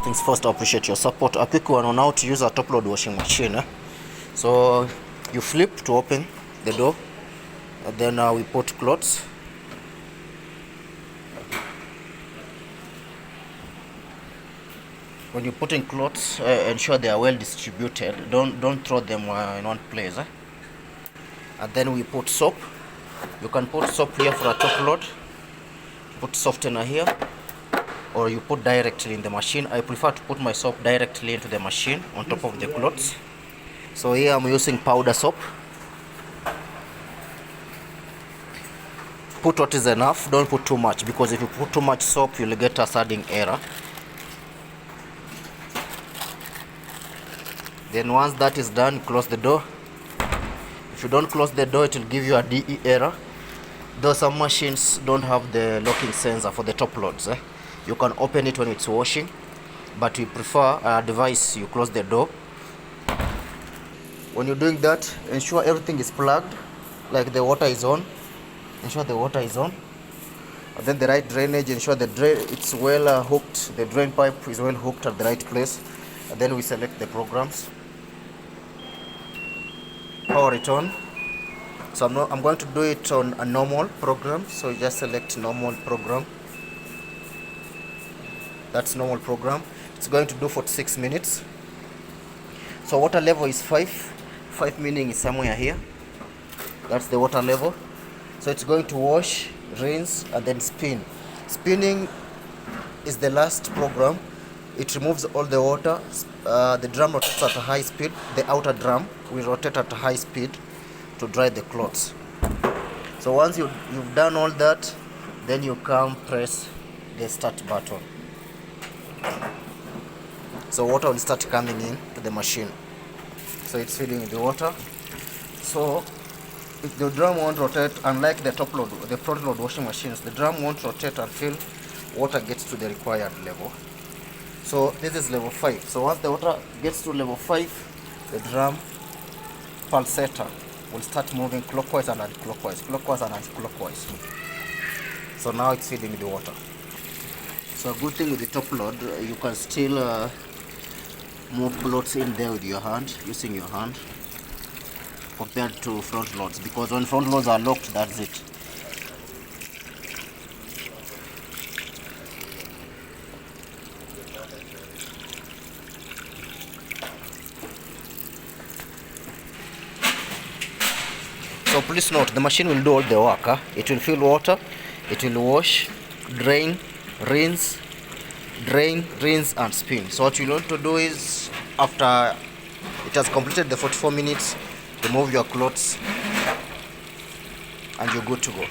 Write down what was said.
things first, I appreciate your support. A quick one on how to use a top load washing machine. So you flip to open the door, and then we put clothes. When you put in clothes, ensure they are well distributed. Don't throw them in one place. And then we put soap. You can put soap here for a top load. Put softener here, or you put directly in the machine. I prefer to put my soap directly into the machine on top of the clothes. So here I'm using powder soap. Put what is enough, don't put too much, because if you put too much soap you'll get a sardine error. Then once that is done, close the door. If you don't close the door, it will give you a DE error. Though some machines don't have the locking sensor for the top loads. You can open it when it's washing, but we prefer advise you close the door. When you're doing that, ensure everything is plugged, like the water is on. Ensure the water is on. And then the right drainage, ensure the drain it's well hooked. The drain pipe is well hooked at the right place. And then we select the programs. Power it on. So I'm going to do it on a normal program. So you just select normal program. That's normal program. It's going to do 46 minutes. So water level is 5. 5 meaning is somewhere here. That's the water level. So it's going to wash, rinse, and then spin. Spinning is the last program. It removes all the water. The drum rotates at a high speed. The outer drum will rotate at a high speed to dry the clothes. So once you've done all that, then you come press the start button. So water will start coming in to the machine. So it's filling the water. So if the drum won't rotate, unlike the top load, the front load washing machines, the drum won't rotate until water gets to the required level. So this is level 5. So once the water gets to level 5, the drum pulsator will start moving clockwise and anti-clockwise, clockwise and anti-clockwise. So now it's feeding the water. So a good thing with the top load, you can still move clothes in there with your hand, using your hand, compared to front loads, because when front loads are locked, that's it. So please note, the machine will do all the work. It will fill water, it will wash, drain, rinse, and spin. So what you want to do is, after it has completed the 44 minutes, remove your clothes and you're good to go.